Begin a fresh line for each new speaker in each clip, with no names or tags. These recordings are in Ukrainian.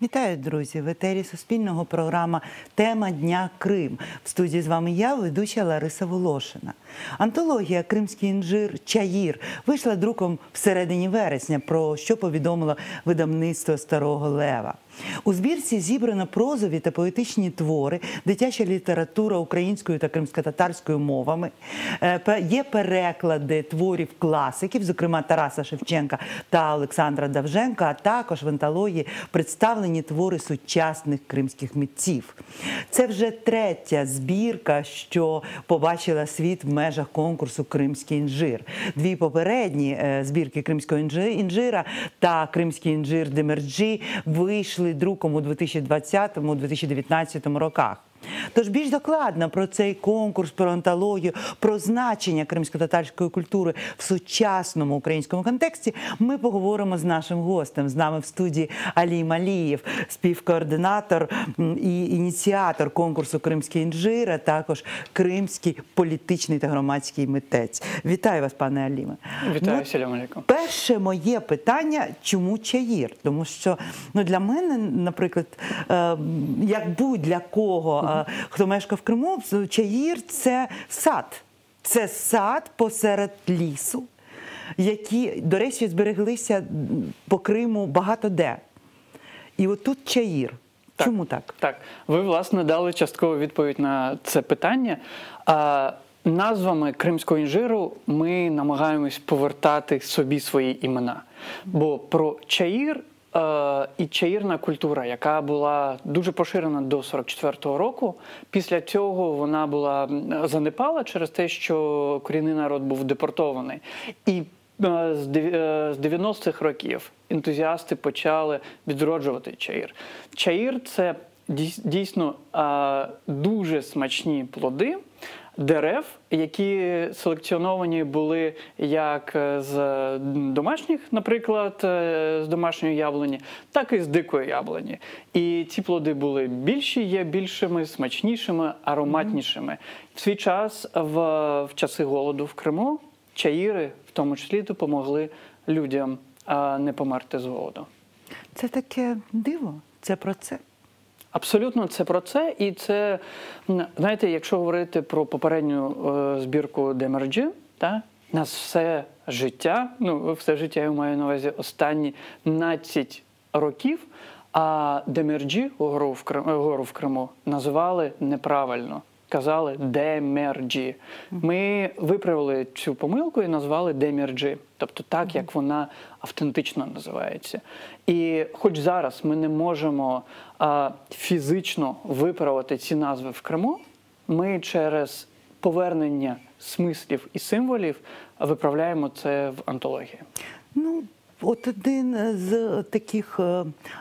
Вітаю, друзі! В етері Суспільного програма «Тема дня Крим». В студії з вами я, ведуча Лариса Волошина. Антологія «Кримський інжир. Чаїр» вийшла друком всередині вересня, про що повідомило видавництво «Старого Лева». У збірці зібрано прозові та поетичні твори, дитяча література українською та кримськотатарською мовами. Є переклади творів класиків, зокрема Тараса Шевченка та Олександра Довженка, а також в антології представлені твори сучасних кримських митців. Це вже третя збірка, що побачила світ в межах конкурсу «Кримський інжир». Дві попередні збірки «Кримського інжира» та «Кримський інжир Демерджі» вийшли друком у 2020-2019 роках. Тож більш докладно про цей конкурс, про антологію, про значення кримсько-татарської культури в сучасному українському контексті ми поговоримо з нашим гостем. З нами в студії Алім Алієв, співкоординатор і ініціатор конкурсу «Кримський інжир», а також кримський політичний та громадський митець. Вітаю вас, пане Аліме.
Вітаю, салям алейкум.
Перше моє питання – чому чаїр? Тому що для мене, наприклад, як будь-для кого, хто мешкав в Криму, чаїр – це сад. Це сад посеред лісу, які, до речі, збереглися по Криму багато де. І от тут чаїр. Чому так?
Так, ви, власне, дали часткову відповідь на це питання. Назвами кримського інжиру ми намагаємось повертати собі свої імена. Бо про чаїр і чаїрна культура, яка була дуже поширена до 44-го року, після цього вона була занепала через те, що корінний народ був депортований. І з 90-х років ентузіасти почали відроджувати чаїр. Чаїр – це дійсно дуже смачні плоди дерев, які селекціоновані були як з домашніх, наприклад, з домашньої яблуні, так і з дикої яблуні. І ці плоди були більші, є більшими, смачнішими, ароматнішими. В свій час, в часи голоду в Криму, чаїри в тому числі допомогли людям не померти з голоду.
Це таке диво, це про це.
Абсолютно, це про це. І це, знаєте, якщо говорити про попередню збірку Демерджі, нас все життя, я маю на увазі останні 15 років, а Демерджі, гору в Криму, називали неправильно. Казали Демерджі. Ми виправили цю помилку і назвали Демерджі. Тобто так, як вона автентично називається. І хоч зараз ми не можемо фізично виправити ці назви в Криму, ми через повернення смислів і символів виправляємо це в антології.
От один з таких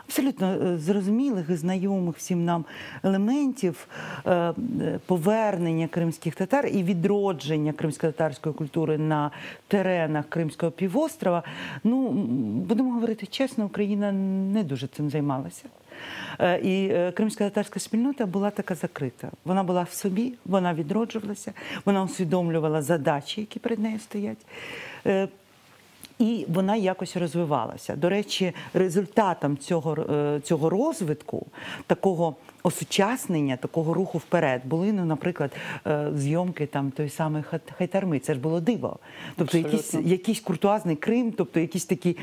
абсолютно зрозумілих і знайомих всім нам елементів повернення кримських татар і відродження кримсько-татарської культури на теренах Кримського півострова, будемо говорити чесно, Україна не дуже цим займалася. І кримсько-татарська спільнота була така закрита. Вона була в собі, вона відроджувалася, вона усвідомлювала задачі, які перед нею стоять. І вона якось розвивалася. До речі, результатом цього розвитку, такого осучаснення, такого руху вперед були, наприклад, зйомки той самий Хайтарми. Це ж було диво. Тобто якийсь куртуазний Крим, тобто якісь такі,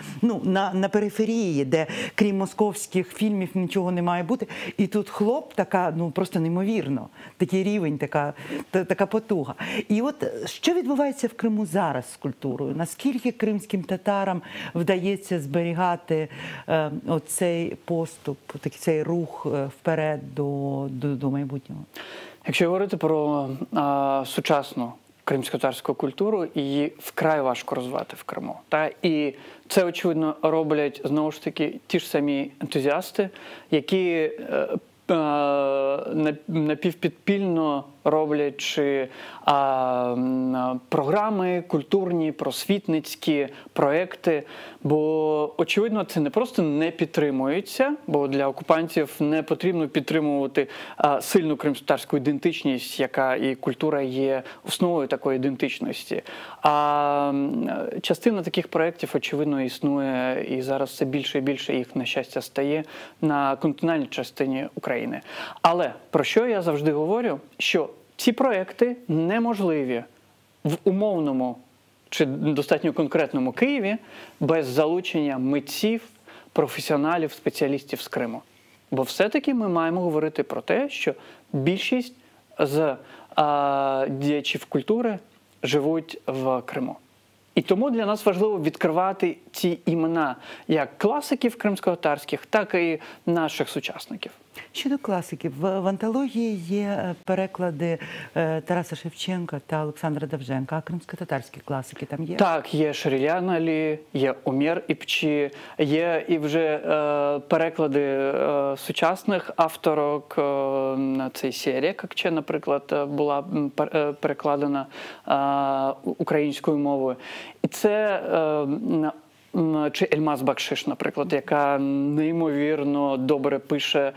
на периферії, де крім московських фільмів нічого не має бути. І тут хлоп така, просто неймовірно. Такий рівень, така потуга. І от що відбувається в Криму зараз з культурою? Наскільки кримським татарам вдається зберігати оцей поступ, цей рух вперед до майбутнього?
Якщо говорити про сучасну кримсько-татарську культуру, її вкрай важко розвивати в Криму. І це, очевидно, роблять, знову ж таки, ті ж самі ентузіасти, які напівпідпільно роблячи програми культурні, просвітницькі проекти. Бо, очевидно, це не просто не підтримується, бо для окупантів не потрібно підтримувати сильну кримськотатарську ідентичність, яка і культура є основою такої ідентичності. А частина таких проєктів, очевидно, існує, і зараз все більше і більше їх, на щастя, стає на континентальній частині України. Але про що я завжди говорю? Що ці проєкти неможливі в умовному чи достатньо конкретному Києві без залучення митців, професіоналів, спеціалістів з Криму. Бо все-таки ми маємо говорити про те, що більшість з діячів культури живуть в Криму. І тому для нас важливо відкривати ці імена як класиків кримськотатарських, так і наших сучасників.
Щодо класиків, в антології є переклади Тараса Шевченка та Олександра Довженка, а кримськотатарські класики там є?
Так, є Шарілян Алі, є Омєр Іпчі, є і вже переклади сучасних авторок на цій серії, Какче, наприклад, була перекладена українською мовою. І це чи Ельмаз Бакшиш, наприклад, яка неймовірно добре пише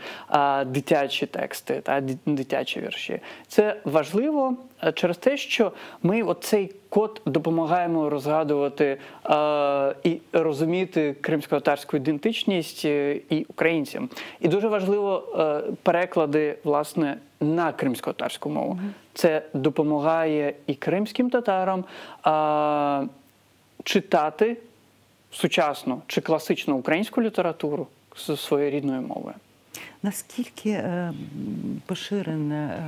дитячі тексти, дитячі вірші. Це важливо через те, що ми оцей код допомагаємо розгадувати і розуміти кримськотатарську ідентичність і українцям. І дуже важливо переклади, власне, на кримськотатарську мову. Це допомагає і кримським татарам читати сучасну чи класичну українську літературу зі своєю рідною мовою.
Наскільки поширене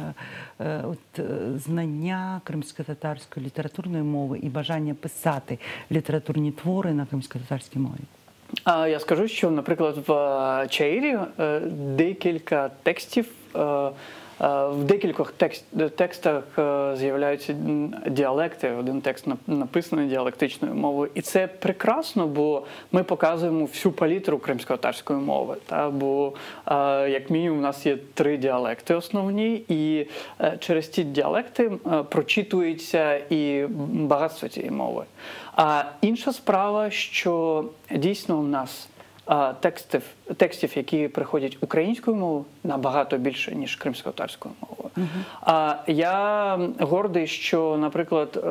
знання кримськотатарської літературної мови і бажання писати літературні твори на кримськотатарській мові?
Я скажу, що, наприклад, в Чаїрі декілька текстів, в декількох текстах з'являються діалекти. Один текст написаний діалектичною мовою. І це прекрасно, бо ми показуємо всю палітру кримськотатарської мови. Бо, як мінімум, у нас є 3 діалекти основні, і через ці діалекти прочитується і багатство цієї мови. А інша справа, що дійсно у нас текстів, які приходять українською мовою, набагато більше, ніж кримськотатарською мовою. Я гордий, що, наприклад,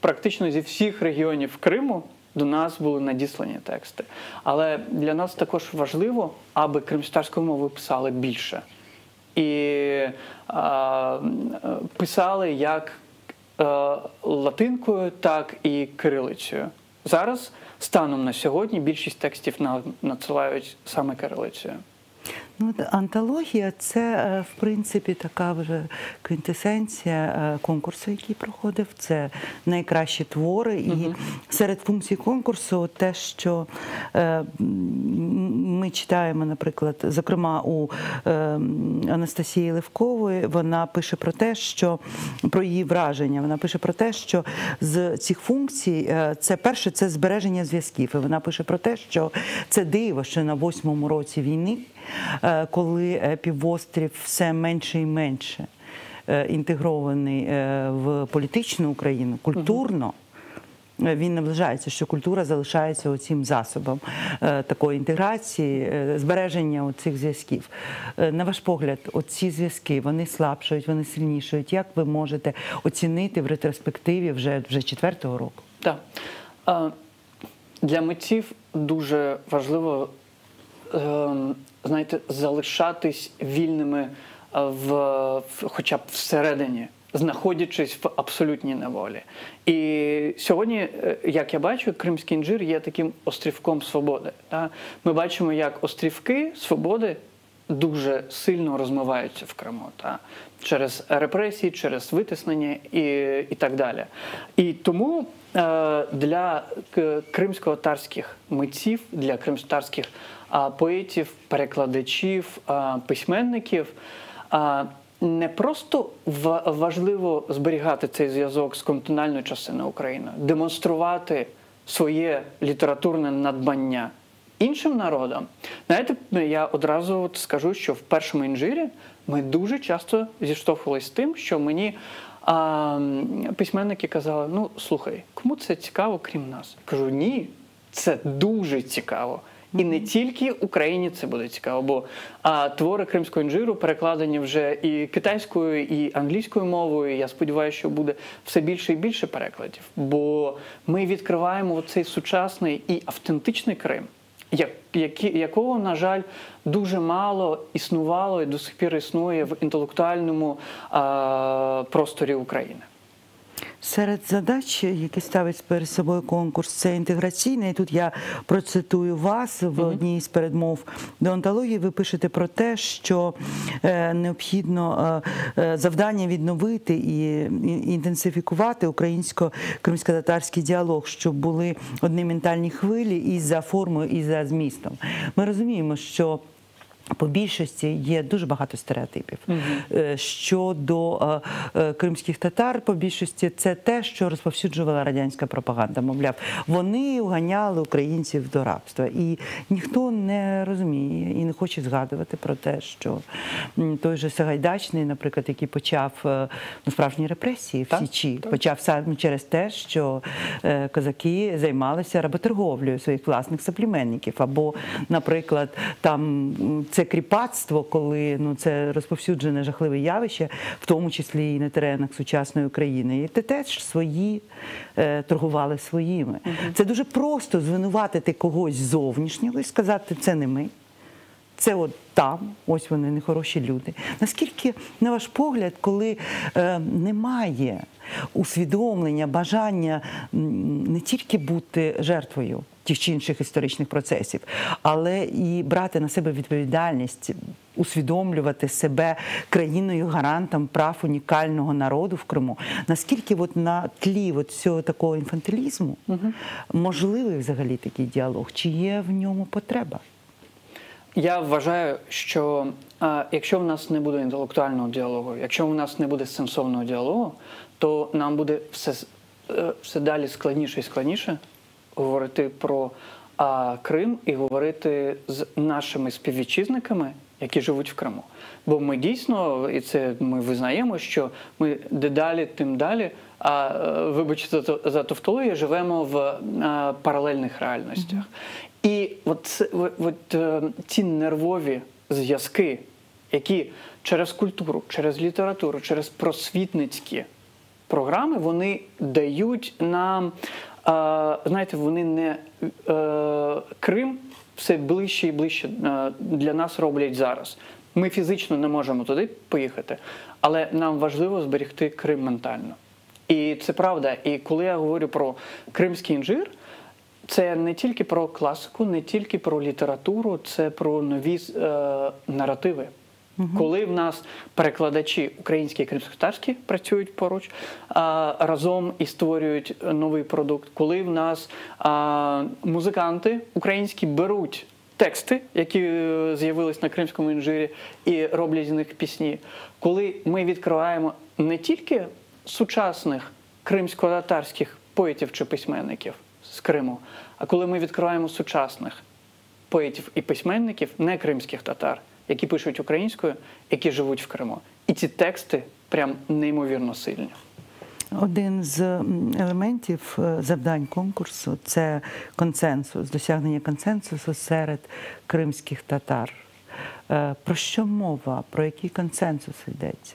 практично зі всіх регіонів Криму до нас були надіслані тексти. Але для нас також важливо, аби кримськотатарською мовою писали більше. І писали як латинкою, так і кирилицею. Зараз, станом на сьогодні, більшість текстів надсилають саме кирилицею.
Ну, антологія – це, в принципі, така вже квінтесенція конкурсу, який проходив. Це найкращі твори. І серед функцій конкурсу те, що ми читаємо, наприклад, зокрема у Анастасії Левкової, вона пише про те, що про її враження. Вона пише про те, що з цих функцій, це перше, це збереження зв'язків. І вона пише про те, що це диво, що на 8-му році війни, коли півострів все менше і менше інтегрований в політичну Україну, культурно, він наближається, що культура залишається оцим засобом такої інтеграції, збереження цих зв'язків. На ваш погляд, оці зв'язки, вони слабшають, вони сильнішають. Як ви можете оцінити в ретроспективі вже 4-го року?
Так. Для митців дуже важливо, знаєте, залишатись вільними хоча б всередині, знаходячись в абсолютній неволі. І сьогодні, як я бачу, Кримський інжир є таким острівком свободи. Ми бачимо, як острівки свободи дуже сильно розмиваються в Криму. Через репресії, через витиснення і так далі. І тому для кримськотатарських митців, для кримськотатарських поетів, перекладачів, письменників не просто важливо зберігати цей зв'язок з континентальною частиною України, демонструвати своє літературне надбання іншим народам, знаєте, я одразу от скажу, що в першому інжирі ми дуже часто зіштовхувалися з тим, що мені письменники казали, ну, слухай, кому це цікаво, крім нас? Кажу, ні, це дуже цікаво. І не тільки Україні це буде цікаво, бо твори Кримського інжиру перекладені вже і китайською, і англійською мовою. Я сподіваюся, що буде все більше і більше перекладів. Бо ми відкриваємо цей сучасний і автентичний Крим, якого, на жаль, дуже мало існувало і до сих пір існує в інтелектуальному просторі України.
Серед задач, які ставить перед собою конкурс, це інтеграційне. І тут я процитую вас в одній з передмов до антології. Ви пишете про те, що необхідно завдання відновити і інтенсифікувати українсько-кримсько-татарський діалог, щоб були одні ментальні хвилі і за формою, і за змістом. Ми розуміємо, що по більшості є дуже багато стереотипів. Щодо кримських татар, по більшості це те, що розповсюджувала радянська пропаганда. Мовляв, вони уганяли українців до рабства. І ніхто не розуміє і не хоче згадувати про те, що той же Сагайдачний, наприклад, який почав справжні репресії в Січі, почав саме через те, що козаки займалися работорговлею своїх власних соплеменників. Або, наприклад, там це кріпацтво, коли це розповсюджене жахливе явище, в тому числі і на теренах сучасної України. І теж свої торгували своїми. Це дуже просто звинуватити когось зовнішнього і сказати, це не ми. Це от там, ось вони, нехороші люди. Наскільки, на ваш погляд, коли немає усвідомлення, бажання не тільки бути жертвою тих чи інших історичних процесів, але і брати на себе відповідальність, усвідомлювати себе країною-гарантом прав унікального народу в Криму. Наскільки от на тлі от цього такого інфантилізму можливий взагалі такий діалог? Чи є в ньому потреба?
Я вважаю, що якщо в нас не буде інтелектуального діалогу, якщо в нас не буде сенсовного діалогу, то нам буде все далі складніше і складніше говорити про Крим і говорити з нашими співвітчизниками, які живуть в Криму. Бо ми дійсно, і це ми визнаємо, що ми дедалі, тим далі, вибачте за тавтологію, живемо в паралельних реальностях. І ці нервові зв'язки, які через культуру, через літературу, через просвітницькі програми, вони дають нам, знаєте, вони не Крим все ближче і ближче для нас роблять зараз. Ми фізично не можемо туди поїхати, але нам важливо зберегти Крим ментально. І це правда. І коли я говорю про кримський інжир, це не тільки про класику, не тільки про літературу, це про нові наративи. Коли в нас перекладачі українські і кримськотатарські працюють поруч, разом і створюють новий продукт, коли в нас музиканти українські беруть тексти, які з'явились на кримському інжирі, і роблять з них пісні, коли ми відкриваємо не тільки сучасних кримсько-татарських поетів чи письменників з Криму, а коли ми відкриваємо сучасних поетів і письменників не кримських татар, які пишуть українською, які живуть в Криму. І ці тексти прям неймовірно сильні.
Один з елементів завдань конкурсу – це консенсус, досягнення консенсусу серед кримських татар. Про що мова? Про який консенсус йдеться?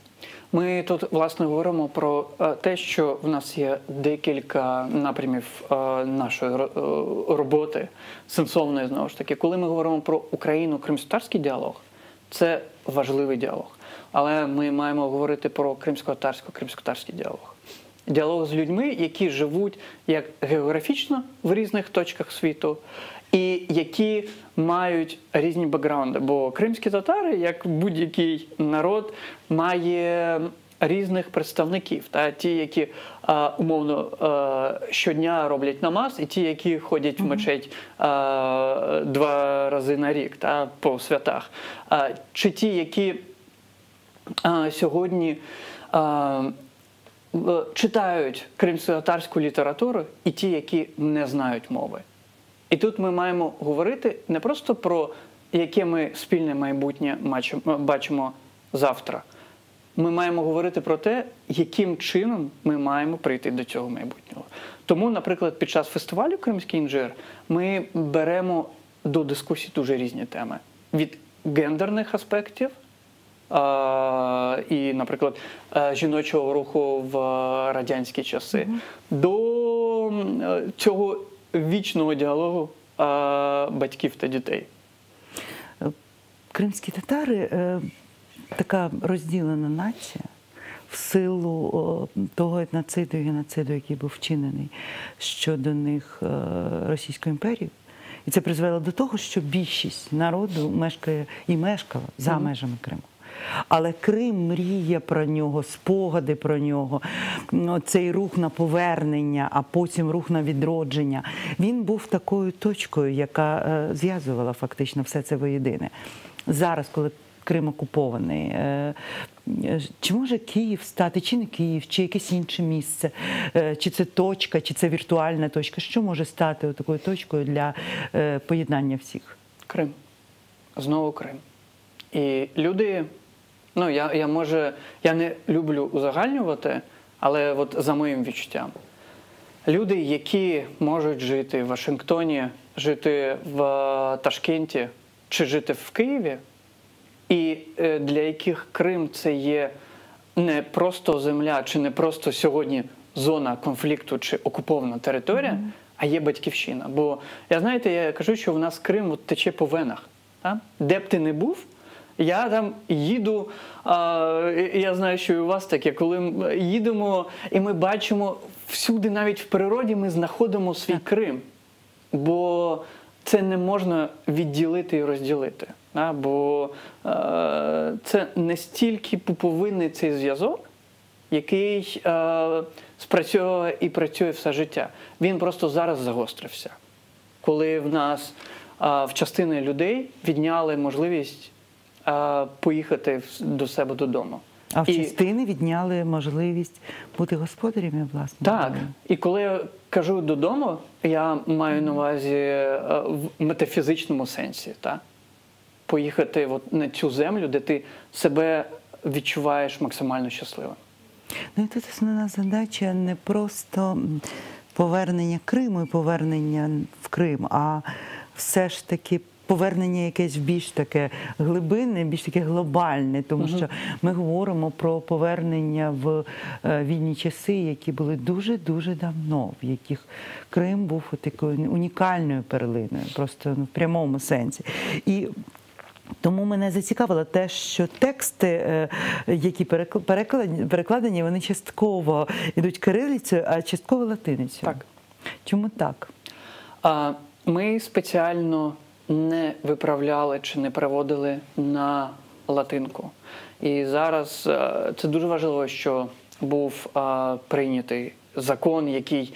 Ми тут, власне, говоримо про те, що в нас є декілька напрямів нашої роботи, сенсовної, знову ж таки. Коли ми говоримо про Україно-кримськотатарський діалог, це важливий діалог. Але ми маємо говорити про кримсько-татарсько-кримськотатарський діалог. Діалог з людьми, які живуть як географічно в різних точках світу, і які мають різні бекграунди. Бо кримські татари, як будь-який народ, має різних представників. Ті, які умовно щодня роблять намаз, і ті, які ходять в мечеть 2 рази на рік по святах. Чи ті, які сьогодні читають кримсько-татарську літературу, і ті, які не знають мови. І тут ми маємо говорити не просто про яке ми спільне майбутнє бачимо завтра. Ми маємо говорити про те, яким чином ми маємо прийти до цього майбутнього. Тому, наприклад, під час фестивалю «Кримський інжир» ми беремо до дискусії дуже різні теми. Від гендерних аспектів і, наприклад, жіночого руху в радянські часи, до цього вічного діалогу батьків та дітей.
Кримські татари така розділена нація в силу того етноциду і геноциду, який був вчинений щодо них Російською імперією. І це призвело до того, що більшість народу мешкає і мешкала за межами Криму. Але Крим мріє про нього, спогади про нього, цей рух на повернення, а потім рух на відродження. Він був такою точкою, яка зв'язувала фактично все це воєдине. Зараз, коли Крим окупований, чи може Київ стати, чи не Київ, чи якесь інше місце, чи це точка, чи це віртуальна точка? Що може стати такою точкою для поєднання всіх?
Крим. Знову Крим. І люди, я не люблю узагальнювати, але от за моїм відчуттям, люди, які можуть жити в Вашингтоні, жити в Ташкенті, чи жити в Києві, і для яких Крим – це є не просто земля, чи не просто сьогодні зона конфлікту, чи окупована територія, а є батьківщина. Бо, я кажу, що в нас Крим тече по венах. Так? Де б ти не був, я там їду, я знаю, що і у вас таке, коли ми їдемо і ми бачимо всюди, навіть в природі, ми знаходимо свій Крим. Бо це не можна відділити і розділити. Бо це настільки пуповинний цей зв'язок, який спрацьовує і працює все життя. Він просто зараз загострився. Коли в нас, в частини людей, відняли можливість поїхати до себе додому.
А в частини відняли можливість бути господарями, власне.
Так. І коли я кажу «додому», я маю на увазі в метафізичному сенсі. Так? Поїхати на цю землю, де ти себе відчуваєш максимально щасливим.
Ну і тут основна задача не просто повернення Криму і повернення в Крим, а все ж таки повернення якесь більш таке глибинне, більш таке глобальне, тому що ми говоримо про повернення в вільні часи, які були дуже-дуже давно, в яких Крим був такою унікальною перлиною, просто в прямому сенсі. І тому мене зацікавило те, що тексти, які перекладені, вони частково йдуть кирилицею, а частково латиницею.
Так.
Чому так?
Ми спеціально не виправляли чи не переводили на латинку. І зараз це дуже важливо, що був прийнятий закон, який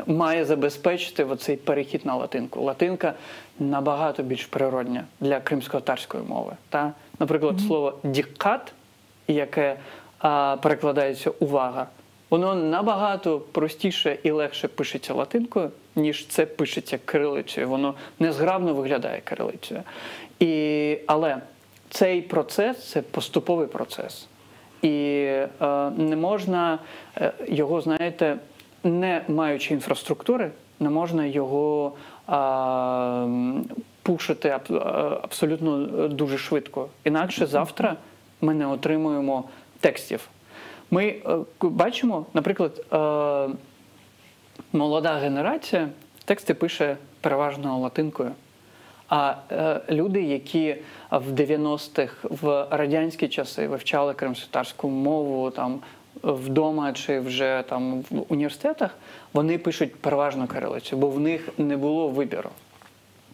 має забезпечити оцей перехід на латинку. Латинка набагато більш природня для кримсько-татарської мови. Та? Наприклад, слово «діккат», яке перекладається «увага», воно набагато простіше і легше пишеться латинкою, ніж це пишеться кирилицею. Воно незграбно виглядає кирилицею. Але цей процес – це поступовий процес. І не можна його, не маючи інфраструктури, не можна його пушити абсолютно дуже швидко. Інакше завтра ми не отримуємо текстів. Ми бачимо, наприклад, молода генерація тексти пише переважно латинкою. А люди, які в 90-х, в радянські часи вивчали кримськотатарську мову там, вдома чи вже там, в університетах, вони пишуть переважно кирилицею, бо в них не було вибору.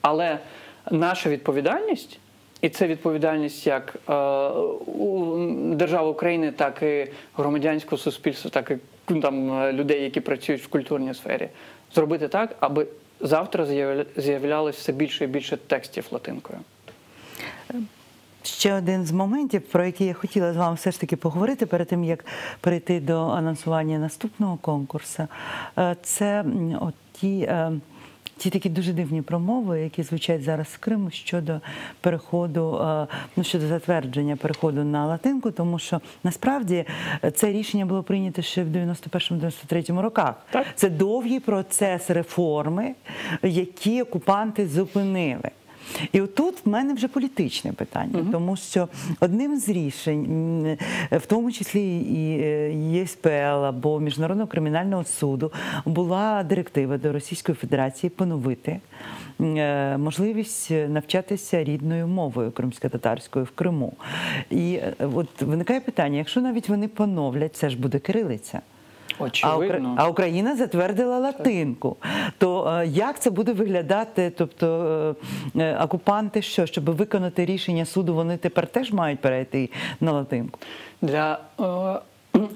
Але наша відповідальність, і це відповідальність як у держави України, так і громадянського суспільства, так і там, людей, які працюють в культурній сфері, зробити так, аби завтра з'являлося все більше і більше текстів латинкою.
Ще один з моментів, про який я хотіла з вами все ж таки поговорити перед тим, як перейти до анонсування наступного конкурсу, це ті ті такі дуже дивні промови, які звучать зараз з Криму щодо переходу, щодо затвердження переходу на латинку, тому що насправді це рішення було прийнято ще в 91-93 роках.
Так.
Це довгий процес реформи, які окупанти зупинили. І отут в мене вже політичне питання, тому що одним з рішень, в тому числі і ЄСПЛ або Міжнародного кримінального суду, була директива до Російської Федерації поновити можливість навчатися рідною мовою кримськотатарською в Криму. І от виникає питання, якщо навіть вони поновлять, це ж буде кирилиця.
Очевидно.
А Україна затвердила латинку. То як це буде виглядати? Тобто окупанти що? Щоб виконати рішення суду, вони тепер теж мають перейти на латинку?
Для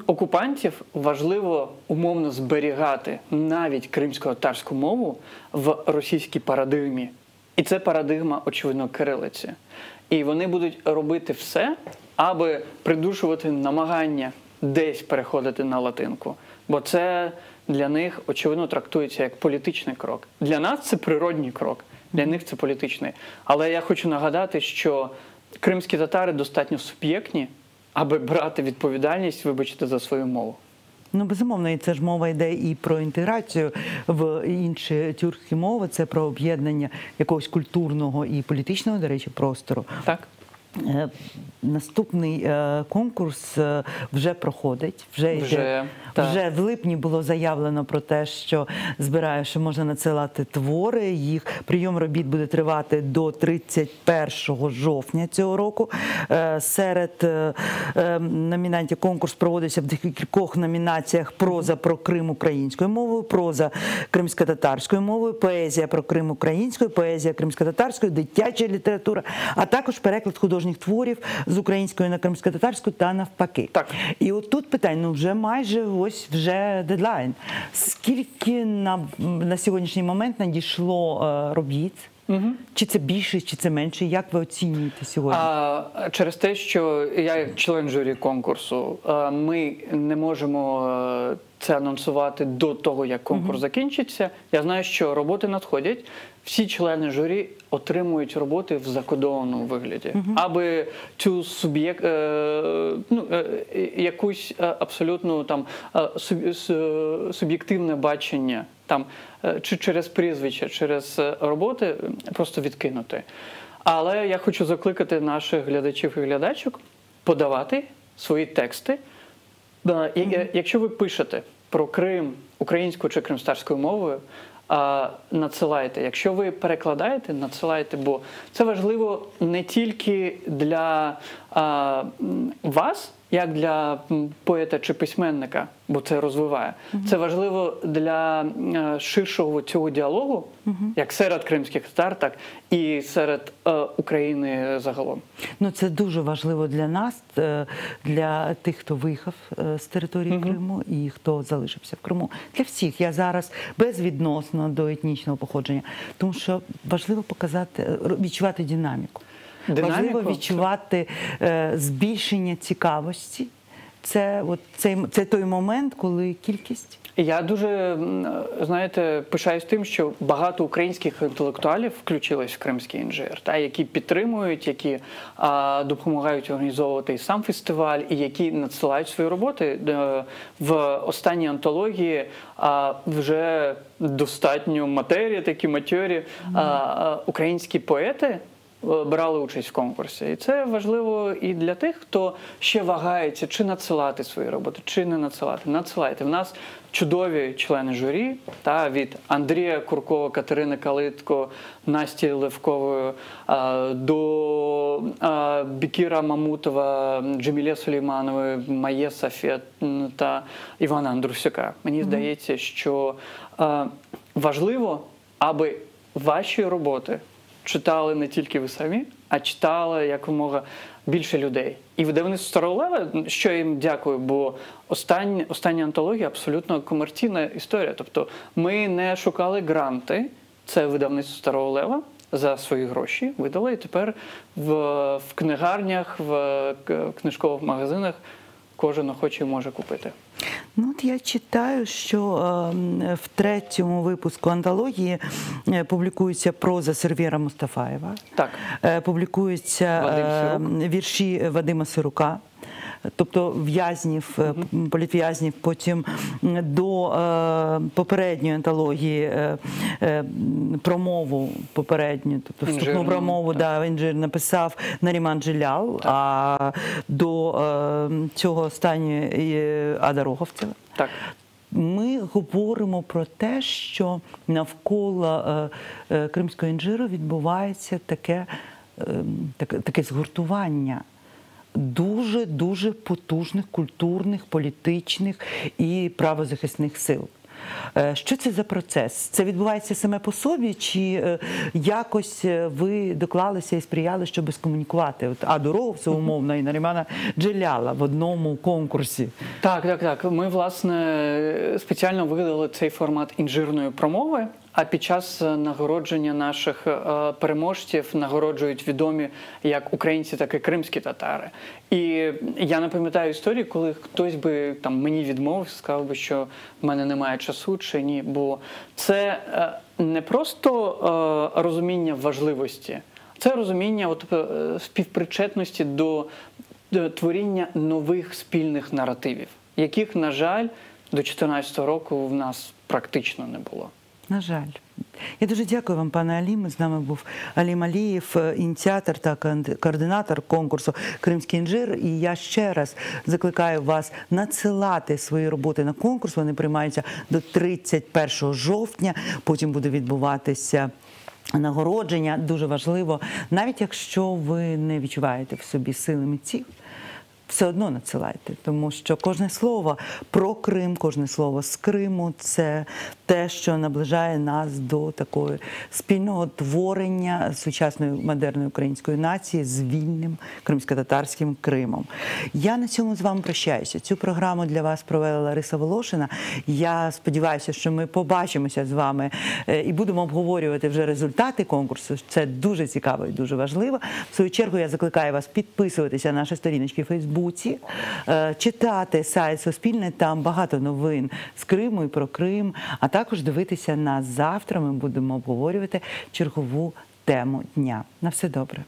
окупантів важливо умовно зберігати навіть кримсько-татарську мову в російській парадигмі. І це парадигма, очевидно, кирилиці. І вони будуть робити все, аби придушувати намагання десь переходити на латинку. Бо це для них, очевидно, трактується як політичний крок. Для нас це природній крок, для них це політичний. Але я хочу нагадати, що кримські татари достатньо суб'єктні, аби брати відповідальність, вибачте, за свою мову.
Ну, безумовно, і це ж мова йде і про інтеграцію в інші тюркські мови, це про об'єднання якогось культурного і політичного, до речі, простору.
Так.
Наступний конкурс вже проходить, вже в липні було заявлено про те, що що можна надсилати твори, їх прийом робіт буде тривати до 31 жовтня цього року. Серед номінантів конкурс проводиться в декількох номінаціях: проза про Крим українською мовою, проза кримськотатарською мовою, поезія про Крим українською, поезія кримськотатарською, дитяча література, а також переклад художніх творів з української на кримськотатарську та навпаки.
Так.
І от тут питання, вже майже вже дедлайн. Скільки на сьогоднішній момент надійшло робіт? Чи це більше, чи це менше? Як ви оцінюєте сьогодні?
Через те, що я як член журі конкурсу, ми не можемо це анонсувати до того, як конкурс закінчиться. Я знаю, що роботи надходять. Всі члени журі отримують роботи в закодованому вигляді, аби цю якусь абсолютно суб'єктивне бачення чи через прізвища, через роботи просто відкинути. Але я хочу закликати наших глядачів і глядачок подавати свої тексти. Якщо ви пишете про Крим українською чи кримськотатарською мовою, надсилайте. Якщо ви перекладаєте, надсилайте, бо це важливо не тільки для вас, як для поета чи письменника, бо це розвиває. Це важливо для ширшого цього діалогу, як серед кримських татар, так і серед України загалом.
Ну, це дуже важливо для нас, для тих, хто виїхав з території Криму і хто залишився в Криму. Для всіх. Я зараз безвідносно до етнічного походження. Тому що важливо відчувати динаміку. Важливо відчувати збільшення цікавості. Це той момент, коли кількість.
Я дуже, пишаюсь тим, що багато українських інтелектуалів включились в Кримський інжир, які підтримують, які допомагають організовувати і сам фестиваль, і які надсилають свої роботи. В останній антології вже достатньо матерії, такі матьорі, українські поети брали участь в конкурсі. І це важливо і для тих, хто ще вагається, чи надсилати свої роботи, чи не надсилати. Надсилайте. В нас чудові члени журі, від Андрія Куркова, Катерини Калитко, Насті Левкової, до Бекіра Мамутова, Джеміле Сулейманової, Майє Сафет та Івана Андрусюка. Мені здається, що важливо, аби ваші роботи читали не тільки ви самі, а читали якомога більше людей. І видавництво Старого Лева, що я їм дякую, бо остання антологія абсолютно комерційна історія. Тобто ми не шукали гранти, це видавництво Старого Лева за свої гроші видали, і тепер в книгарнях, в книжкових магазинах кожен охочий може купити.
Ну, от я читаю, що в третьому випуску антології публікується проза Сервєра Мустафаєва,
Так.
Публікуються вірші Вадима Сирука, тобто в'язнів, політв'язнів. Потім до попередньої антології промову попередню, тобто вступну промову, Інжир написав Наріман Джелял, а до цього останньої Ада Роговцева.
Так.
Ми говоримо про те, що навколо кримського інжиру відбувається таке згуртування дуже потужних культурних, політичних і правозахисних сил. Що це за процес? Це відбувається саме по собі, чи якось ви доклалися і сприяли, щоб скомунікувати? От Аду Роговцеву, умовно, і Нарімана Джеляла в одному конкурсі.
Так. Ми, власне, спеціально видали цей формат інжирної промови, а під час нагородження наших переможців нагороджують відомі як українці, так і кримські татари. І я не пам'ятаю історії, коли хтось би мені відмовив, сказав би, що в мене немає часу чи ні. Бо це не просто розуміння важливості, це розуміння співпричетності до творіння нових спільних наративів, яких, на жаль, до 2014 року в нас практично не було.
На жаль. Я дуже дякую вам, пане Аліме. З нами був Алім Алієв, ініціатор та координатор конкурсу «Кримський інжир». І я ще раз закликаю вас надсилати свої роботи на конкурс. Вони приймаються до 31 жовтня. Потім буде відбуватися нагородження. Дуже важливо, навіть якщо ви не відчуваєте в собі сили митців, все одно надсилайте, тому що кожне слово про Крим, кожне слово з Криму – це те, що наближає нас до такого спільного творення сучасної модерної української нації з вільним кримсько-татарським Кримом. Я на цьому з вами прощаюся. Цю програму для вас провела Лариса Волошина. Я сподіваюся, що ми побачимося з вами і будемо обговорювати вже результати конкурсу. Це дуже цікаво і дуже важливо. В свою чергу я закликаю вас підписуватися на наші сторіночки в Фейсбуці, читати сайт Суспільне, там багато новин з Криму і про Крим, а також дивитися нас завтра. Ми будемо обговорювати чергову тему дня. На все добре.